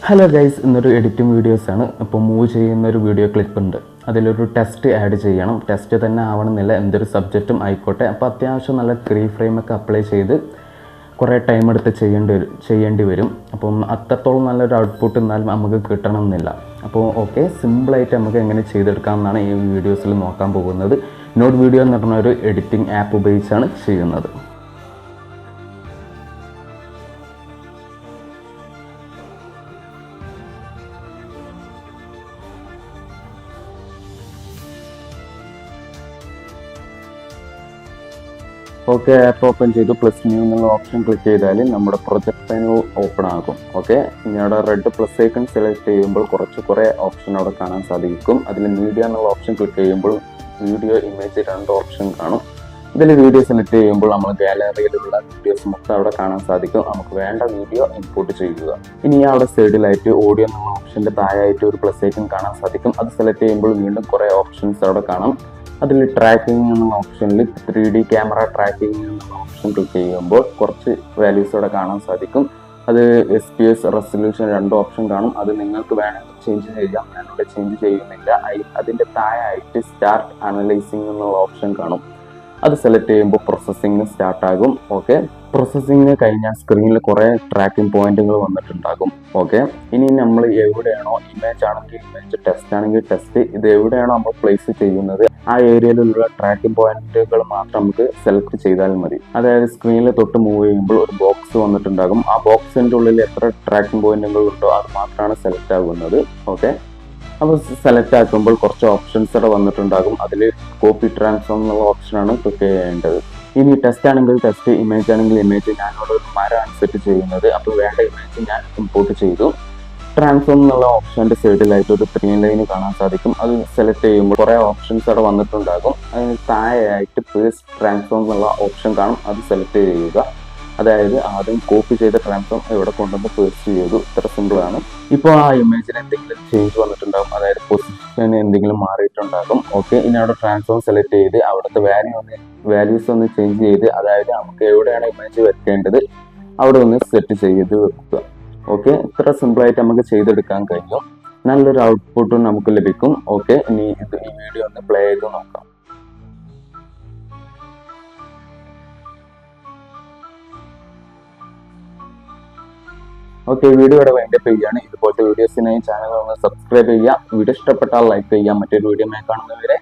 Hello guys, ഇന്നൊരു editing വീഡിയോസാണ്. ഇപ്പോൾ മൂവ് ചെയ്യുന്നൊരു വീഡിയോ ക്ലിപ്പ് ഉണ്ട്. അതിലൊരു ടെസ്റ്റ് ആഡ് ചെയ്യണം. ടെസ്റ്റ് തന്നെ ആവണമെന്നില്ല, എന്തൊരു സബ്ജക്റ്റും ആയിക്കോട്ടെ. അപ്പോൾ അത്യാവശ്യം നല്ല ഫ്രെയിമൊക്കെ അപ്ലൈ ചെയ്ത് കുറേ ടൈം എടുത്ത് ചെയ്യേണ്ടി വരും. അപ്പം അത്രത്തോളം നല്ലൊരു ഔട്ട്പുട്ട് എന്നാലും നമുക്ക് കിട്ടണമെന്നില്ല. അപ്പോൾ ഓക്കെ, സിമ്പിളായിട്ട് നമുക്ക് എങ്ങനെ ചെയ്തെടുക്കാം എന്നാണ് ഈ വീഡിയോസിൽ നോക്കാൻ പോകുന്നത്. നോട്ട് വീഡിയോ എന്ന് പറഞ്ഞ ഒരു എഡിറ്റിംഗ് ആപ്പ് ഉപയോഗിച്ചാണ് ചെയ്യുന്നത്. ഓക്കെ, ആപ്പ് ഓപ്പൺ ചെയ്തു. പ്ലസ് ന്യൂ എന്നുള്ള ഓപ്ഷൻ ക്ലിക്ക് ചെയ്താൽ നമ്മുടെ പ്രൊജക്ട് മെനു ഓപ്പൺ ആകും. ഓക്കെ, ഇനി അവിടെ റെഡ് പ്ലസ് ഐക്കൺ സെലക്ട് ചെയ്യുമ്പോൾ കുറേ ഓപ്ഷൻ അവിടെ കാണാൻ സാധിക്കും. അതിൽ മീഡിയ എന്നുള്ള ഓപ്ഷൻ ക്ലിക്ക് ചെയ്യുമ്പോൾ വീഡിയോ, ഇമേജ് രണ്ട് ഓപ്ഷൻ കാണും. ഇതിൽ വീഡിയോ സെലക്ട് ചെയ്യുമ്പോൾ നമ്മൾ ഗാലറിയിലുള്ള വീഡിയോസ് മൊത്തം അവിടെ കാണാൻ സാധിക്കും. നമുക്ക് വേണ്ട വീഡിയോ ഇമ്പോർട്ട് ചെയ്യുക. ഇനി അവിടെ സൈഡിലായിട്ട് ഓഡിയോ എന്നുള്ള ഓപ്ഷൻ്റെ താഴെയായിട്ട് ഒരു പ്ലസ് ഐക്കൺ കാണാൻ സാധിക്കും. അത് സെലക്ട് ചെയ്യുമ്പോൾ വീണ്ടും കുറേ ഓപ്ഷൻസ് അവിടെ കാണാം. അതിൽ ട്രാക്കിംഗ് എന്നുള്ള ഓപ്ഷനിൽ 3D ക്യാമറ ട്രാക്കിംഗ് എന്നുള്ള ഓപ്ഷൻ ക്ലിക്ക് ചെയ്യുമ്പോൾ കുറച്ച് വാല്യൂസ് അവിടെ കാണാൻ സാധിക്കും. അത് FPS, റെസൊല്യൂഷൻ രണ്ട് ഓപ്ഷൻ കാണും. അത് നിങ്ങൾക്ക് വേണമെങ്കിൽ ചേഞ്ച് ചെയ്യാം. ഞാനിവിടെ ചേഞ്ച് ചെയ്യുന്നില്ല. അതിൻ്റെ താഴെയായിട്ട് സ്റ്റാർട്ട് അനലൈസിങ് എന്നുള്ള ഓപ്ഷൻ കാണും. അത് സെലക്ട് ചെയ്യുമ്പോൾ പ്രോസസ്സിങ് സ്റ്റാർട്ട് ആകും. ഓക്കെ, പ്രോസസ്സിങ് കഴിഞ്ഞാൽ സ്ക്രീനിൽ കുറേ ട്രാക്കിംഗ് പോയിന്റുകൾ വന്നിട്ടുണ്ടാകും. ഓക്കെ, ഇനി നമ്മൾ എവിടെയാണോ, ഇമേജ് ആണെങ്കിൽ ഇമേജ്, ടെസ്റ്റ് ആണെങ്കിൽ ടെസ്റ്റ്, ഇത് എവിടെയാണോ നമ്മൾ പ്ലേസ് ചെയ്യുന്നത് ആ ഏരിയയിലുള്ള ട്രാക്കിംഗ് പോയിന്റുകൾ മാത്രം നമുക്ക് സെലക്ട് ചെയ്താൽ മതി. അതായത് സ്ക്രീനിൽ തൊട്ട് മൂവ് ചെയ്യുമ്പോൾ ഒരു ബോക്സ് വന്നിട്ടുണ്ടാകും. ആ ബോക്സിൻ്റെ ഉള്ളിൽ എത്ര ട്രാക്കിംഗ് പോയിന്റുകൾ ഉണ്ടോ അത് മാത്രമാണ് സെലക്ട് ആകുന്നത്. ഓക്കെ, അപ്പോൾ സെലക്ട് ആക്കുമ്പോൾ കുറച്ച് ഓപ്ഷൻസ് അവിടെ വന്നിട്ടുണ്ടാകും. അതിൽ കോപ്പി ട്രാൻസ്ഫോം എന്നുള്ള ഓപ്ഷനാണ് ക്ലിക്ക് ചെയ്യേണ്ടത്. ഇനി ടെസ്റ്റ് ആണെങ്കിൽ ടെസ്റ്റ്, ഇമേജ് ആണെങ്കിൽ ഇമേജ്. ഞാനിവിടെ ഒരു മരമാണ് സെറ്റ് ചെയ്യുന്നത്. അപ്പോൾ വേണ്ട ഇമേജ് ഞാൻ ഇമ്പോർട്ട് ചെയ്തു. ട്രാൻസ്ഫോം എന്നുള്ള ഓപ്ഷൻ്റെ സൈഡിലായിട്ട് ഒരു 3 ലൈൻ കാണാൻ സാധിക്കും. അത് സെലക്ട് ചെയ്യുമ്പോൾ കുറേ ഓപ്ഷൻസ് അവിടെ വന്നിട്ടുണ്ടാകും. അതിന് താഴെയായിട്ട് പേസ്റ്റ് ട്രാൻസ്ഫോം എന്നുള്ള ഓപ്ഷൻ കാണും. അത് സെലക്ട് ചെയ്യുക. അതായത് ആദ്യം കോപ്പി ചെയ്ത ട്രാൻസ്ഫോം ഇവിടെ കൊണ്ടുവന്ന് പേസ്റ്റ് ചെയ്തു. ഇത്ര സിമ്പിളാണ്. ഇപ്പോൾ ആ ഇമേജിൽ എന്തെങ്കിലും ചേഞ്ച് വന്നിട്ടുണ്ടാകും. അതായത് പൊസിഷൻ എന്തെങ്കിലും മാറിയിട്ടുണ്ടാകും. ഓക്കെ, ഇനി അവിടെ ട്രാൻസ്ഫോം സെലക്ട് ചെയ്ത് അവിടുത്തെ വാല്യൂസ് ഒന്ന് ചേഞ്ച് ചെയ്ത്, അതായത് നമുക്ക് എവിടെയാണ് ഇമേജ് വെക്കേണ്ടത് അവിടെ ഒന്ന് സെറ്റ് ചെയ്ത് വെക്കുക. ഓക്കെ, ഇത്ര സിമ്പിളായിട്ട് നമുക്ക് ചെയ്തെടുക്കാൻ കഴിയും. നല്ലൊരു ഔട്ട്പുട്ടും നമുക്ക് ലഭിക്കും. ഓക്കെ, ഇനി ഈ വീഡിയോ ഒന്ന് പ്ലേ ചെയ്ത് നോക്കാം. ഓക്കെ, വീഡിയോ ഇവിടെ വൈൻഡപ്പ് ചെയ്യുകയാണ്. ഇതുപോലത്തെ വീഡിയോസിനായി ചാനൽ ഒന്ന് സബ്സ്ക്രൈബ് ചെയ്യുക. വീഡിയോ ഇഷ്ടപ്പെട്ടാൽ ലൈക്ക് ചെയ്യുക. മറ്റൊരു വീഡിയോ കാണുന്നവരെ